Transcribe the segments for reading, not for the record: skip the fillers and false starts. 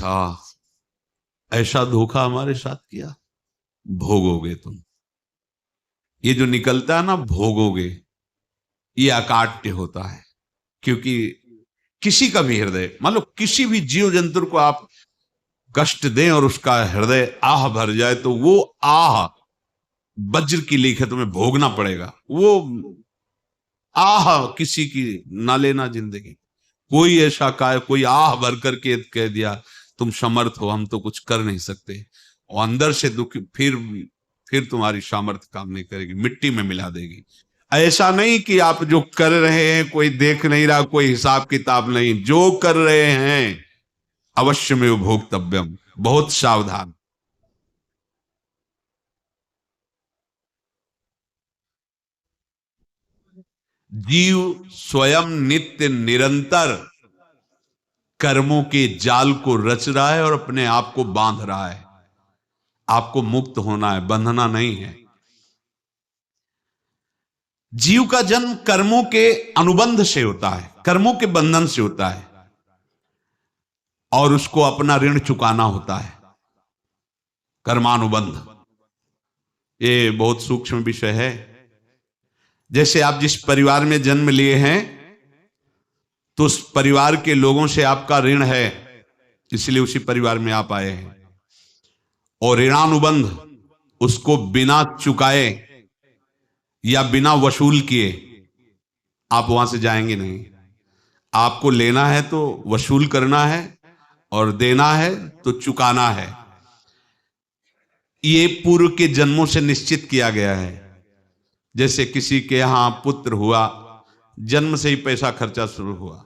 अच्छा, ऐसा धोखा हमारे साथ किया, भोगोगे तुम। ये जो निकलता है ना भोगोगे, ये अकाट्य होता है। क्योंकि किसी का भी हृदय, मान लो किसी भी जीव जंतु को आप कष्ट दें और उसका हृदय आह भर जाए, तो वो आह वज्र की लीक है, तुम्हें भोगना पड़ेगा। वो आह किसी की ना लेना जिंदगी। कोई ऐसा कोई आह भर करके कह दिया तुम समर्थ हो, हम तो कुछ कर नहीं सकते, और अंदर से दुख, फिर तुम्हारी सामर्थ्य काम नहीं करेगी, मिट्टी में मिला देगी। ऐसा नहीं कि आप जो कर रहे हैं कोई देख नहीं रहा, कोई हिसाब किताब नहीं, जो कर रहे हैं अवश्य में भोक्तव्यम, बहुत सावधान। जीव स्वयं नित्य निरंतर कर्मों के जाल को रच रहा है और अपने आप को बांध रहा है। आपको मुक्त होना है, बंधना नहीं है। जीव का जन्म कर्मों के अनुबंध से होता है, कर्मों के बंधन से होता है, और उसको अपना ऋण चुकाना होता है। कर्मानुबंध ये बहुत सूक्ष्म विषय है। जैसे आप जिस परिवार में जन्म लिए हैं, तो उस परिवार के लोगों से आपका ऋण है, इसलिए उसी परिवार में आप आए हैं। और ऋणानुबंध उसको बिना चुकाए या बिना वसूल किए आप वहां से जाएंगे नहीं। आपको लेना है तो वसूल करना है, और देना है तो चुकाना है। ये पूर्व के जन्मों से निश्चित किया गया है। जैसे किसी के यहां पुत्र हुआ, जन्म से ही पैसा खर्चा शुरू हुआ,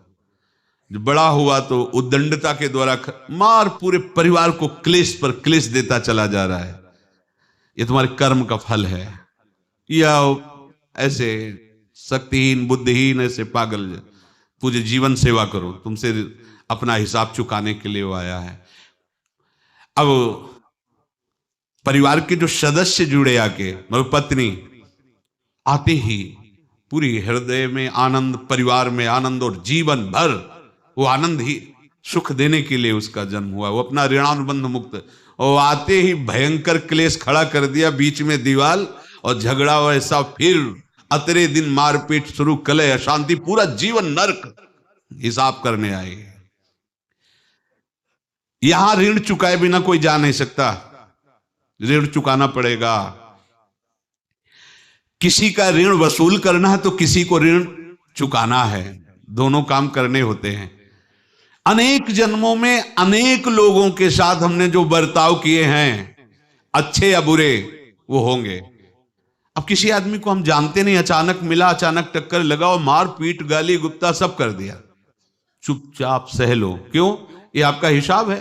जो बड़ा हुआ तो उद्दंडता के द्वारा मार पूरे परिवार को क्लेश पर क्लेश देता चला जा रहा है। ये तुम्हारे कर्म का फल है। या ऐसे शक्तिहीन बुद्धिहीन ऐसे पागल पूरे जीवन सेवा करो, तुमसे अपना हिसाब चुकाने के लिए वो आया है। अब परिवार के जो सदस्य जुड़े आके, मतलब पत्नी आते ही पूरी हृदय में आनंद, परिवार में आनंद, और जीवन भर वो आनंद ही सुख देने के लिए उसका जन्म हुआ। वो अपना ऋणानुबंध मुक्त, और आते ही भयंकर क्लेश खड़ा कर दिया, बीच में दीवाल और झगड़ा वैसा, फिर अतरे दिन मारपीट शुरू, कलह अशांति, पूरा जीवन नरक हिसाब करने आए। यहां ऋण चुकाए बिना कोई जा नहीं सकता, ऋण चुकाना पड़ेगा। किसी का ऋण वसूल करना है तो किसी को ऋण चुकाना है, दोनों काम करने होते हैं। अनेक जन्मों में अनेक लोगों के साथ हमने जो बर्ताव किए हैं, अच्छे या बुरे, वो होंगे। अब किसी आदमी को हम जानते नहीं, अचानक मिला, अचानक टक्कर लगा और मार पीट गाली गुप्ता सब कर दिया, चुपचाप सह लो। क्यों? ये आपका हिसाब है,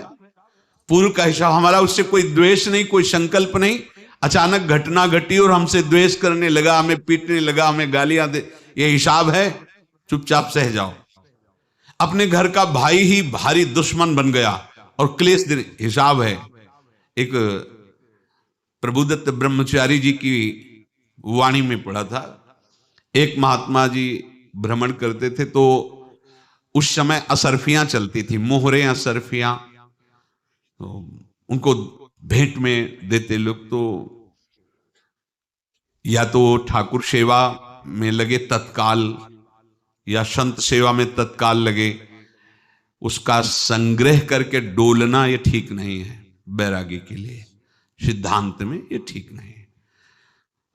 पूर्व का हिसाब। हमारा उससे कोई द्वेष नहीं, कोई संकल्प नहीं। अचानक घटना घटी और हमसे द्वेष करने लगा, हमें पीटने लगा, हमें गालियां दे, ये हिसाब है, चुपचाप सह जाओ। अपने घर का भाई ही भारी दुश्मन बन गया और क्लेश दे, हिसाब है। एक प्रभुदत्त ब्रह्मचारी जी की वाणी में पढ़ा था, एक महात्मा जी भ्रमण करते थे, तो उस समय असरफियां चलती थी, मोहरे असरफियां, तो उनको भेंट में देते लोग। तो या तो ठाकुर सेवा में लगे तत्काल, या संत सेवा में तत्काल लगे, उसका संग्रह करके डोलना ये ठीक नहीं है बैरागी के लिए, सिद्धांत में ये ठीक नहीं है।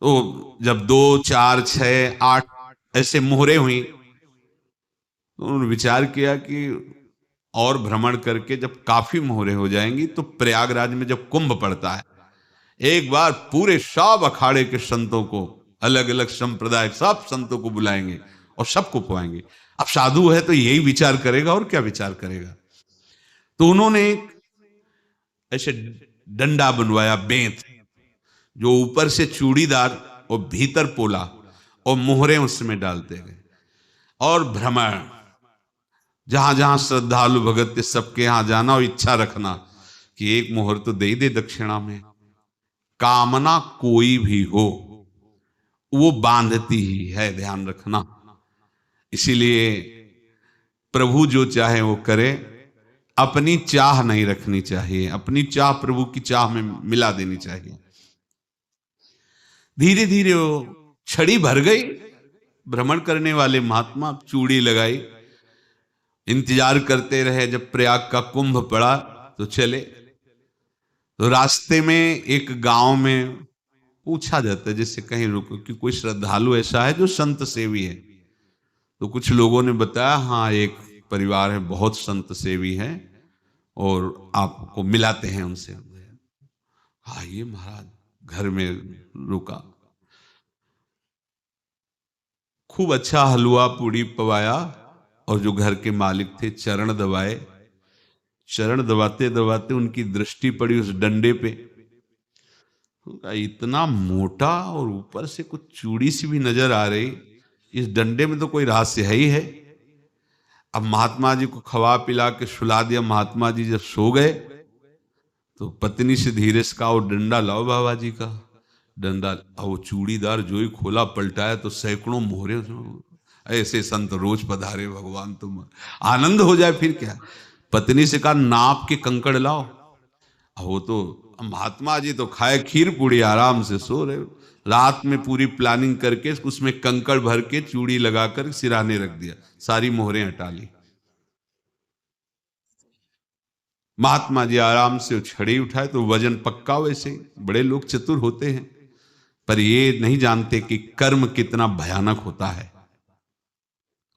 तो जब 2, 4, 6, 8 ऐसे मोहरे हुई, तो उन्होंने विचार किया कि और भ्रमण करके जब काफी मोहरे हो जाएंगी, तो प्रयागराज में जब कुंभ पड़ता है, एक बार पूरे सब अखाड़े के संतों को, अलग अलग संप्रदाय सब संतों को बुलाएंगे और सबको खुआएंगे। अब साधु है तो यही विचार करेगा, और क्या विचार करेगा। तो उन्होंने एक ऐसे डंडा बनवाया, बेंत, जो ऊपर से चूड़ीदार और भीतर पोला, और मोहरे उसमें डालते गए, और भ्रमण, जहां जहां श्रद्धालु भगत थे सबके यहां जाना, और इच्छा रखना कि एक मोहर तो दे ही दे दक्षिणा में। कामना कोई भी हो वो बांधती ही है, ध्यान रखना। इसीलिए प्रभु जो चाहे वो करे, अपनी चाह नहीं रखनी चाहिए, अपनी चाह प्रभु की चाह में मिला देनी चाहिए। धीरे धीरे वो छड़ी भर गई। भ्रमण करने वाले महात्मा चूड़ी लगाई, इंतजार करते रहे। जब प्रयाग का कुंभ पड़ा तो चले। तो रास्ते में एक गांव में पूछा जाता है, जैसे कहीं रुको कि कोई श्रद्धालु ऐसा है जो संत सेवी है। तो कुछ लोगों ने बताया, हाँ एक परिवार है बहुत संत सेवी है और आपको मिलाते हैं उनसे। हाँ ये महाराज घर में रुका, खूब अच्छा हलवा पूड़ी पवाया और जो घर के मालिक थे चरण दबाए। चरण दबाते दबाते उनकी दृष्टि पड़ी उस डंडे पे। इतना मोटा और ऊपर से कुछ चूड़ी सी भी नजर आ रही, इस डंडे में तो कोई रहस्य है ही है। अब महात्मा जी को खवा पिला के सुला दिया। महात्मा जी जब सो गए तो पत्नी से धीरे से कहा, वो डंडा लाओ बाबा जी का। डंडा, वो चूड़ीदार जो ही खोला पलटाया तो सैकड़ों मोहरे। ऐसे संत रोज पधारे भगवान, तुम आनंद हो जाए फिर क्या। पत्नी से कहा, नाप के कंकड़ लाओ। वो तो महात्मा जी तो खाए खीर पूड़ी, आराम से सो रहे। रात में पूरी प्लानिंग करके उसमें कंकड़ भर के चूड़ी लगाकर सिराने रख दिया, सारी मोहरें हटा ली। महात्मा जी आराम से छड़ी उठाए तो वजन पक्का। वैसे बड़े लोग चतुर होते हैं, पर ये नहीं जानते कि कर्म कितना भयानक होता है।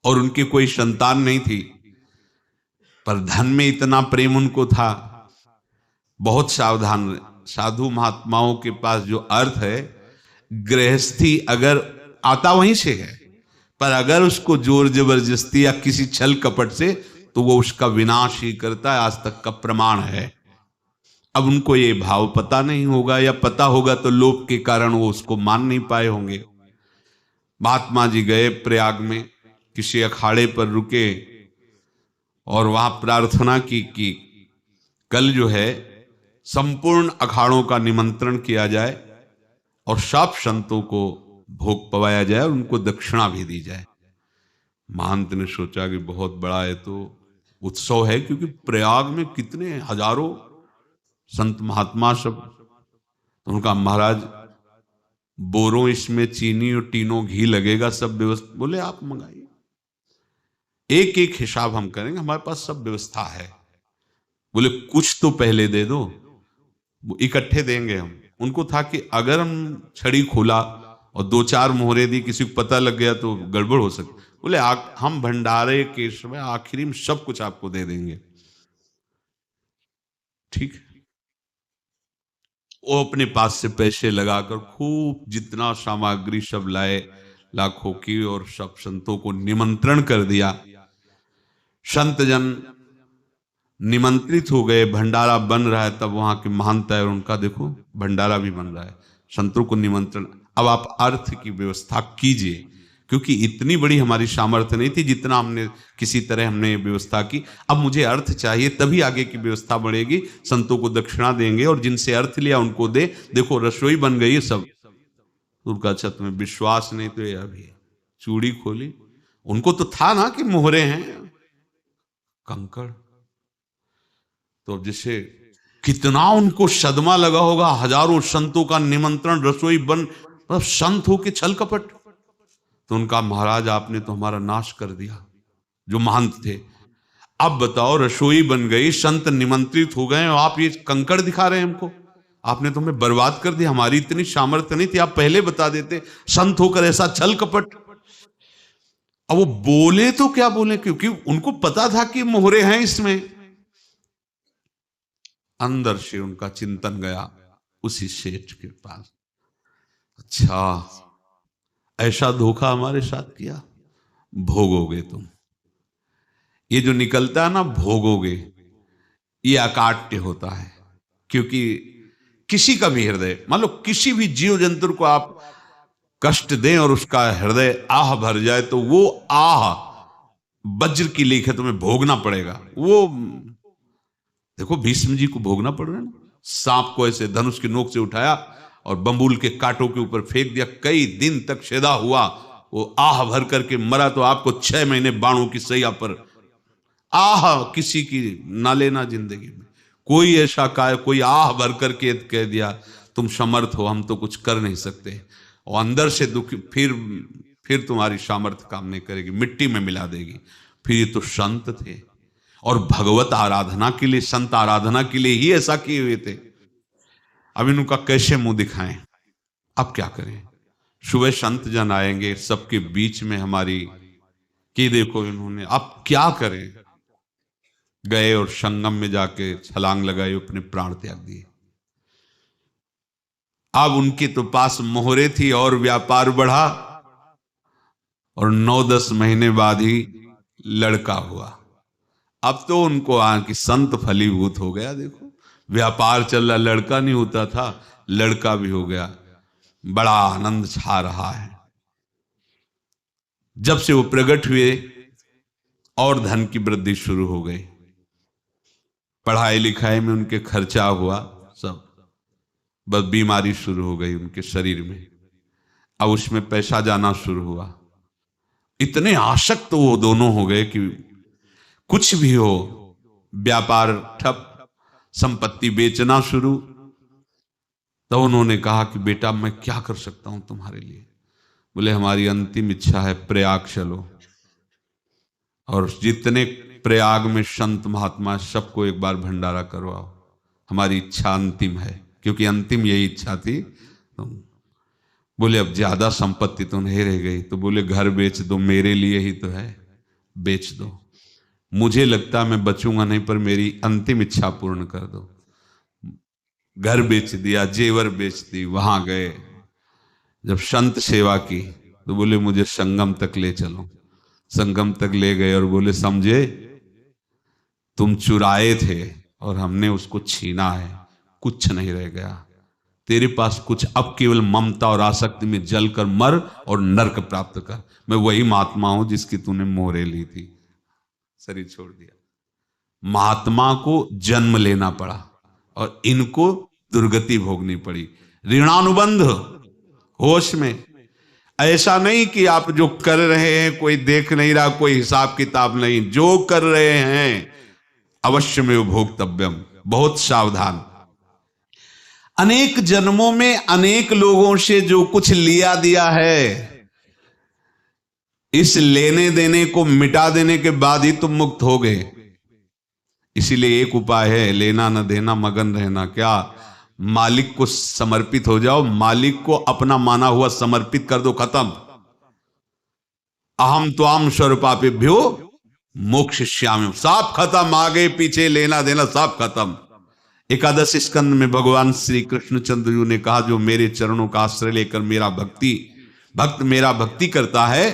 और उनकी कोई संतान नहीं थी, पर धन में इतना प्रेम उनको था। बहुत सावधान। साधु महात्माओं के पास जो अर्थ है, गृहस्थी अगर आता वहीं से है, पर अगर उसको जोर जबरदस्ती या किसी छल कपट से, तो वो उसका विनाश ही करता है। आज तक का प्रमाण है। अब उनको ये भाव पता नहीं होगा, या पता होगा तो लोभ के कारण वो उसको मान नहीं पाए होंगे। महात्मा जी गए प्रयाग में, किसी अखाड़े पर रुके और वहां प्रार्थना की कि कल जो है संपूर्ण अखाड़ों का निमंत्रण किया जाए और सब संतों को भोग पवाया जाए और उनको दक्षिणा भी दी जाए। महंत ने सोचा कि बहुत बड़ा है तो उत्सव है, क्योंकि प्रयाग में कितने हजारों संत महात्मा सब। तो उनका, महाराज बोरों इसमें चीनी और टीनों घी लगेगा, सब व्यवस्था। बोले आप मंगाइए, एक एक हिसाब हम करेंगे, हमारे पास सब व्यवस्था है। बोले कुछ तो पहले दे दो, वो इकट्ठे देंगे हम। उनको था कि अगर हम छड़ी खोला और दो चार मोहरे दी, किसी को पता लग गया तो गड़बड़ हो सकती। बोले हम भंडारे के समय आखिरी में सब कुछ आपको दे देंगे। ठीक है। वो अपने पास से पैसे लगाकर खूब जितना सामग्री सब लाए, लाखों की, और सब संतों को निमंत्रण कर दिया। संत जन निमंत्रित हो गए, भंडारा बन रहा है। तब वहां के महंत है और उनका देखो भंडारा भी बन रहा है, संतों को निमंत्रण। अब आप अर्थ की व्यवस्था कीजिए, क्योंकि इतनी बड़ी हमारी सामर्थ्य नहीं थी जितना हमने किसी तरह हमने व्यवस्था की। अब मुझे अर्थ चाहिए, तभी आगे की व्यवस्था बढ़ेगी। संतों को दक्षिणा देंगे और जिनसे अर्थ लिया उनको दे। देखो रसोई बन गई है सब। उनका, अच्छा तुम्हें विश्वास नहीं तो ये अभी चूड़ी खोली। उनको तो था ना कि मोहरे हैं, कंकड़। तो जैसे कितना उनको सदमा लगा होगा। हजारों संतों का निमंत्रण, रसोई बन, मतलब संत हो के छल कपट। तो उनका, महाराज आपने तो हमारा नाश कर दिया, जो महंत थे। अब बताओ, रसोई बन गई, संत निमंत्रित हो गए और आप ये कंकड़ दिखा रहे हैं हमको। आपने तो हमें बर्बाद कर दिया। हमारी इतनी सामर्थ्य नहीं थी, आप पहले बता देते। संत होकर ऐसा छल कपट। अब वो बोले तो क्या बोले, क्योंकि उनको पता था कि मोहरे हैं इसमें। अंदर से उनका चिंतन गया उसी सेठ के पास, अच्छा ऐसा धोखा हमारे साथ किया, भोगोगे तुम। ये जो निकलता है ना भोगोगे, ये अकाट्य होता है। क्योंकि किसी का भी हृदय, मान लो किसी भी जीव जंतु को आप कष्ट दें और उसका हृदय आह भर जाए, तो वो आह वज्र की लेख है, तुम्हें भोगना पड़ेगा। वो देखो भीष्म जी को भोगना पड़ रहा है ना। सांप को ऐसे धनुष की नोक से उठाया और बंबूल के कांटों के ऊपर फेंक दिया, कई दिन तक छेदा हुआ, वो आह भर करके मरा। तो आपको 6 महीने बाणों की सैया पर आह किसी की ना लेना जिंदगी में। कोई ऐसा कोई आह भर करके कह दिया तुम समर्थ हो, हम तो कुछ कर नहीं सकते, और अंदर से दुखी, फिर तुम्हारी सामर्थ्य काम नहीं करेगी, मिट्टी में मिला देगी। फिर ये तो संत थे, और भगवत आराधना के लिए, संत आराधना के लिए ही ऐसा किए हुए थे। अब इनका कैसे मुंह दिखाएं? अब क्या करें? सुबह संत जन आएंगे, सबके बीच में हमारी कि देखो इन्होंने, अब क्या करें? गए और संगम में जाके छलांग लगाई, अपने प्राण त्याग दिए। अब उनके तो पास मोहरे थी और व्यापार बढ़ा, और 9-10 महीने बाद ही लड़का हुआ। अब तो उनको कि संत फलीभूत हो गया, देखो व्यापार चल रहा, लड़का नहीं होता था, लड़का भी हो गया, बड़ा आनंद छा रहा है। जब से वो प्रकट हुए और धन की वृद्धि शुरू हो गई, पढ़ाई लिखाई में उनके खर्चा हुआ सब, बस बीमारी शुरू हो गई उनके शरीर में, अब उसमें पैसा जाना शुरू हुआ। इतने आसक्त तो वो दोनों हो गए कि कुछ भी हो, व्यापार ठप, संपत्ति बेचना शुरू। तो उन्होंने कहा कि बेटा मैं क्या कर सकता हूं तुम्हारे लिए? बोले हमारी अंतिम इच्छा है, प्रयाग चलो, और जितने प्रयाग में संत महात्मा सबको एक बार भंडारा करवाओ, हमारी इच्छा अंतिम है, क्योंकि अंतिम यही इच्छा थी। तो बोले अब ज्यादा संपत्ति तो नहीं रह गई, तो बोले घर बेच दो, मेरे लिए ही तो है, बेच दो, मुझे लगता मैं बचूंगा नहीं, पर मेरी अंतिम इच्छा पूर्ण कर दो। घर बेच दिया, जेवर बेच दी। वहां गए, जब संत सेवा की तो बोले मुझे संगम तक ले चलो। संगम तक ले गए और बोले समझे, तुम चुराए थे और हमने उसको छीना है, कुछ नहीं रह गया तेरे पास कुछ, अब केवल ममता और आसक्ति में जलकर मर और नरक प्राप्त कर। मैं वही महात्मा हूं जिसकी तूने मोहरे ली थी, शरीर छोड़ दिया। महात्मा को जन्म लेना पड़ा और इनको दुर्गति भोगनी पड़ी। ऋणानुबंध, होश में। ऐसा नहीं कि आप जो कर रहे हैं कोई देख नहीं रहा, कोई हिसाब किताब नहीं, जो कर रहे हैं अवश्य में भोक्तव्यम, बहुत सावधान। अनेक जन्मों में अनेक लोगों से जो कुछ लिया दिया है, इस लेने देने को मिटा देने के बाद ही तुम मुक्त हो गए। इसीलिए एक उपाय है, लेना न देना, मगन रहना। क्या? मालिक को समर्पित हो जाओ, मालिक को अपना माना हुआ समर्पित कर दो, खत्म। अहम त्वाम स्वरूपापेभ्यो मोक्षयिष्यामि, सब खत्म, आगे पीछे लेना देना सब खत्म। एकादश स्कंद में भगवान श्री कृष्णचंद्र जी ने कहा, जो मेरे चरणों का आश्रय लेकर मेरा भक्त मेरा भक्ति करता है,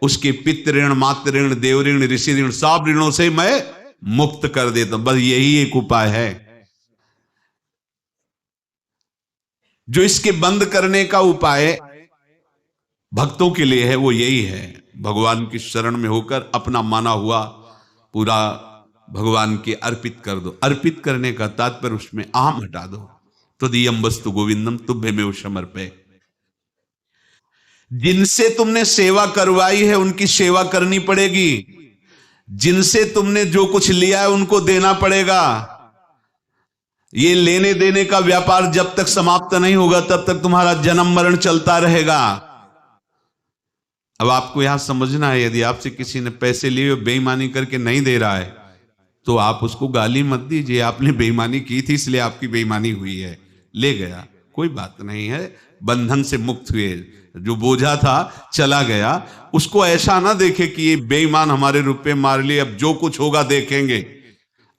उसके पितृ ऋण, मातृ ऋण, देव ऋण, ऋषि ऋण, सब ऋणों से मैं मुक्त कर देता हूं। बस यही एक उपाय है जो इसके बंद करने का उपाय भक्तों के लिए है, वो यही है, भगवान की शरण में होकर अपना माना हुआ पूरा भगवान के अर्पित कर दो। अर्पित करने का तात्पर्य उसमें अहम हटा दो। तो दियम वस्तु गोविंदम तुभ्यमेव समर्पये। जिनसे तुमने सेवा करवाई है उनकी सेवा करनी पड़ेगी, जिनसे तुमने जो कुछ लिया है उनको देना पड़ेगा। ये लेने देने का व्यापार जब तक समाप्त नहीं होगा तब तक तुम्हारा जन्म मरण चलता रहेगा। अब आपको यहां समझना है, यदि आपसे किसी ने पैसे लिए बेईमानी करके नहीं दे रहा है तो आप उसको गाली मत दीजिए, आपने बेईमानी की थी इसलिए आपकी बेईमानी हुई है, ले गया, कोई बात नहीं है, बंधन से मुक्त हुए, जो बोझा था चला गया। उसको ऐसा ना देखे कि ये बेईमान हमारे रुपए मार लिए, अब जो कुछ होगा देखेंगे।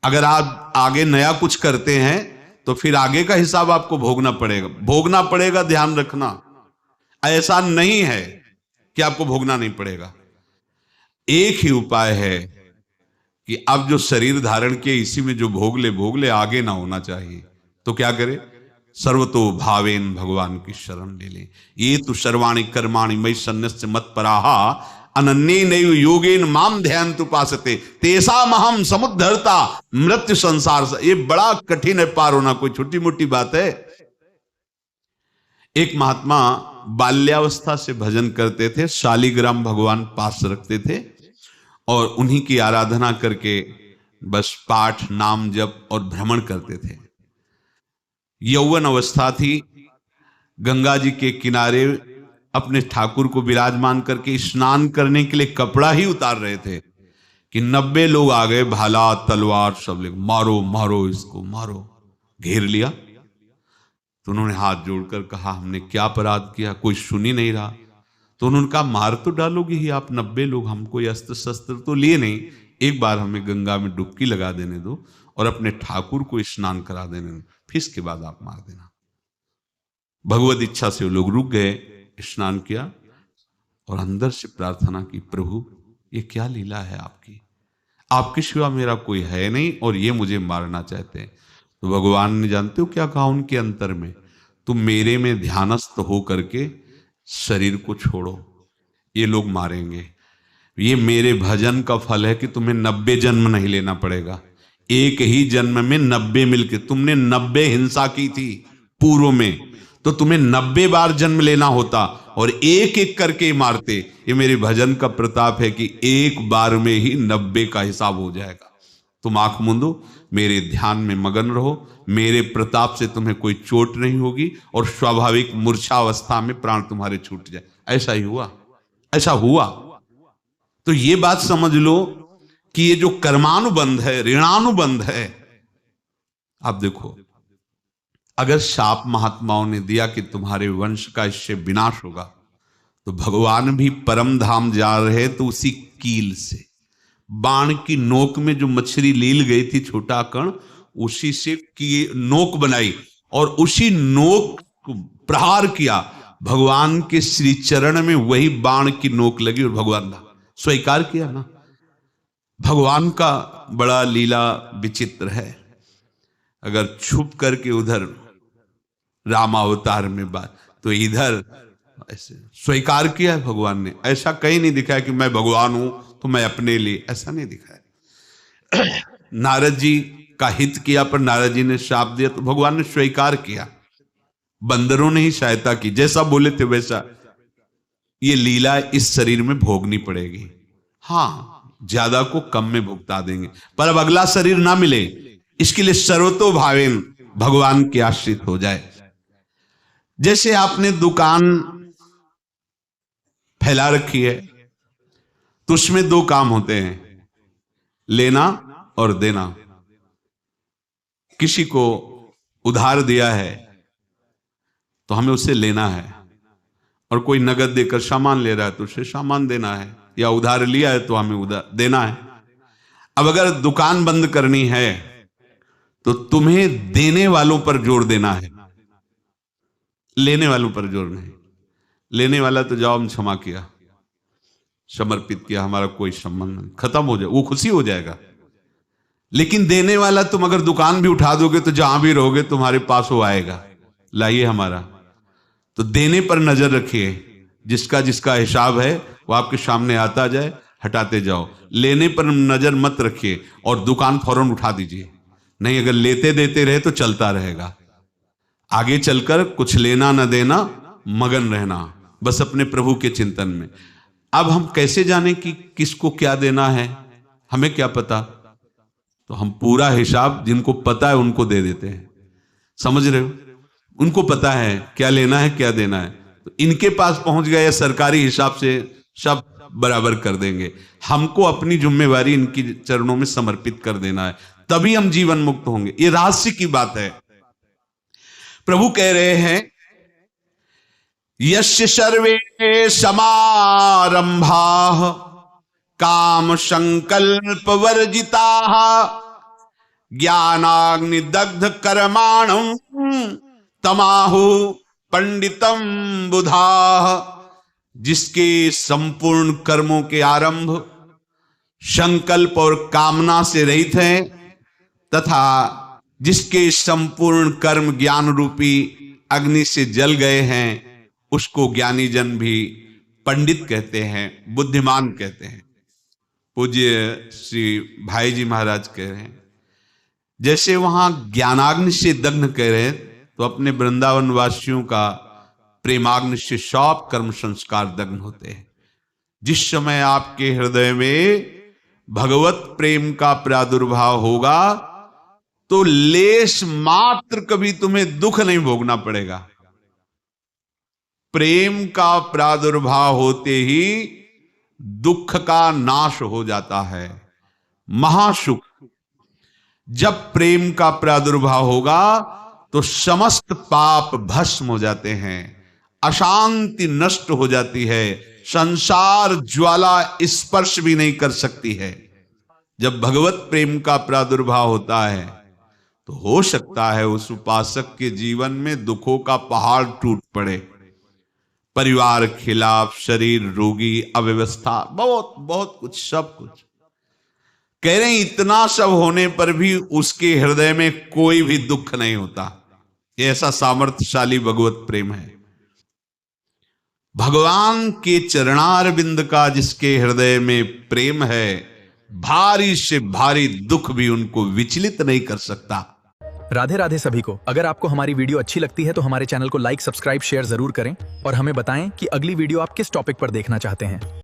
अगर आप आगे नया कुछ करते हैं तो फिर आगे का हिसाब आपको भोगना पड़ेगा, ध्यान रखना। ऐसा नहीं है कि आपको भोगना नहीं पड़ेगा। एक ही उपाय है कि अब जो शरीर धारण किए इसी में जो भोग ले, आगे ना होना चाहिए। तो क्या करे? सर्वतो भावेन भगवान की शरण ले ले। ये तो सर्वाणि कर्माणि मयि सन्न्यस्य मत्पराहा अनन्ये नैव योगेन माम ध्यायन्तु उपासते तेषामहं समुद्धर्ता मृत्यु संसार से। ये बड़ा कठिन है पार होना, कोई छोटी मोटी बात है। एक महात्मा बाल्यावस्था से भजन करते थे, शालिग्राम भगवान पास रखते थे, और उन्हीं की आराधना करके बस पाठ नाम जप और भ्रमण करते थे। यौवन अवस्था थी, गंगा जी के किनारे अपने ठाकुर को विराजमान करके स्नान करने के लिए कपड़ा ही उतार रहे थे कि 90 लोग आ गए, भाला तलवार सब ले, मारो मारो इसको मारो, घेर लिया। तो उन्होंने हाथ जोड़कर कहा हमने क्या अपराध किया, कोई सुन ही नहीं रहा। तो उन्होंने कहा मार तो डालोगे ही आप, 90 लोग, हम कोई अस्त्र शस्त्र तो लिए नहीं, एक बार हमें गंगा में डुबकी लगा देने दो और अपने ठाकुर को स्नान करा देने दो, फिर इसके बाद आप मार देना। भगवत इच्छा से वो लोग रुक गए, स्नान किया और अंदर से प्रार्थना की, प्रभु ये क्या लीला है आपकी, आपके सिवा मेरा कोई है नहीं और ये मुझे मारना चाहते हैं। तो भगवान ने जानते हो क्या कहा उनके अंतर में, तुम मेरे में ध्यानस्थ हो करके शरीर को छोड़ो, ये लोग मारेंगे, ये मेरे भजन का फल है कि तुम्हें 90 जन्म नहीं लेना पड़ेगा, एक ही जन्म में 90 मिलके, तुमने 90 हिंसा की थी पूर्व में, तो तुम्हें 90 बार जन्म लेना होता और एक एक करके मारते। ये मेरे भजन का प्रताप है कि एक बार में ही 90 का हिसाब हो जाएगा। तुम आंख मूंदो, मेरे ध्यान में मगन रहो, मेरे प्रताप से तुम्हें कोई चोट नहीं होगी और स्वाभाविक मूर्छा अवस्था में प्राण तुम्हारे छूट जाए। ऐसा ही हुआ, ऐसा हुआ। तो ये बात समझ लो कि ये जो कर्मानुबंध है, ऋणानुबंध है। आप देखो, अगर शाप महात्माओं ने दिया कि तुम्हारे वंश का इससे विनाश होगा, तो भगवान भी परम धाम जा रहे तो उसी कील से, बाण की नोक में जो मछली लील गई थी छोटा कण, उसी से की नोक बनाई और उसी नोक को प्रहार किया, भगवान के श्री चरण में वही बाण की नोक लगी और भगवान ने स्वीकार किया ना। भगवान का बड़ा लीला विचित्र है। अगर छुप करके उधर रामावतार में बात, तो इधर ऐसे स्वीकार किया है भगवान ने। ऐसा कहीं नहीं दिखाया कि मैं भगवान हूं तो मैं अपने लिए, ऐसा नहीं दिखाया। नारद जी का हित किया पर नारद जी ने शाप दिया तो भगवान ने स्वीकार किया। बंदरों ने ही सहायता की, जैसा बोले थे वैसा। ये लीला इस शरीर में भोगनी पड़ेगी, हाँ ज्यादा को कम में भुगता देंगे, पर अब अगला शरीर ना मिले इसके लिए सर्वतो भावेन भगवान के आश्रित हो जाए। जैसे आपने दुकान फैला रखी है तो उसमें दो काम होते हैं, लेना और देना। किसी को उधार दिया है तो हमें उसे लेना है, और कोई नगद देकर सामान ले रहा है तो उसे सामान देना है, या उधार लिया है तो हमें उधार देना है। अब अगर दुकान बंद करनी है तो तुम्हें देने वालों पर जोर देना है, लेने वालों पर जोर नहीं। लेने वाला तो जाओ हम क्षमा किया, समर्पित किया, हमारा कोई संबंध नहीं, खत्म हो जाए, वो खुशी हो जाएगा। लेकिन देने वाला तुम अगर दुकान भी उठा दोगे तो जहां भी रहोगे तुम्हारे पास वो आएगा, लाइए हमारा। तो देने पर नजर रखिए, जिसका जिसका हिसाब है वो आपके सामने आता जाए, हटाते जाओ। लेने पर नजर मत रखिए और दुकान फौरन उठा दीजिए, नहीं अगर लेते देते रहे तो चलता रहेगा। आगे चलकर कुछ लेना न देना, मगन रहना बस अपने प्रभु के चिंतन में। अब हम कैसे जाने कि किसको क्या देना है, हमें क्या पता? तो हम पूरा हिसाब जिनको पता है उनको दे देते हैं, समझ रहे हो? उनको पता है क्या लेना है क्या देना है, तो इनके पास पहुंच गए, सरकारी हिसाब से सब बराबर कर देंगे। हमको अपनी जिम्मेवारी इनकी चरणों में समर्पित कर देना है, तभी हम जीवन मुक्त होंगे। ये रहस्य की बात है। प्रभु कह रहे हैं यस्य सर्वे समारंभा काम संकल्प वर्जिता ज्ञानाग्नि दग्ध कर्माणं तमाहु पंडितम बुधा। जिसके संपूर्ण कर्मों के आरंभ संकल्प और कामना से रहित हैं, तथा जिसके संपूर्ण कर्म ज्ञान रूपी अग्नि से जल गए हैं, उसको ज्ञानी जन भी पंडित कहते हैं, बुद्धिमान कहते हैं। पूज्य श्री भाई जी महाराज कह रहे हैं जैसे वहां ज्ञानाग्नि से दग्ध कह रहे हैं, तो अपने वृंदावन वासियों का प्रेमाग्नि से सब कर्म संस्कार दग्ध होते हैं। जिस समय आपके हृदय में भगवत प्रेम का प्रादुर्भाव होगा तो लेश मात्र कभी तुम्हें दुख नहीं भोगना पड़ेगा। प्रेम का प्रादुर्भाव होते ही दुख का नाश हो जाता है, महासुख। जब प्रेम का प्रादुर्भाव होगा तो समस्त पाप भस्म हो जाते हैं, अशांति नष्ट हो जाती है, संसार ज्वाला स्पर्श भी नहीं कर सकती है। जब भगवत प्रेम का प्रादुर्भाव होता है तो हो सकता है उस उपासक के जीवन में दुखों का पहाड़ टूट पड़े, परिवार खिलाफ, शरीर रोगी, अव्यवस्था, बहुत बहुत कुछ, सब कुछ। कह रहे हैं इतना सब होने पर भी उसके हृदय में कोई भी दुख नहीं होता। ऐसा सामर्थ्यशाली भगवत प्रेम है। भगवान के चरणारविंद का जिसके हृदय में प्रेम है, भारी से भारी दुख भी उनको विचलित नहीं कर सकता। राधे राधे सभी को। अगर आपको हमारी वीडियो अच्छी लगती है तो हमारे चैनल को लाइक, सब्सक्राइब, शेयर जरूर करें और हमें बताएं कि अगली वीडियो आप किस टॉपिक पर देखना चाहते हैं।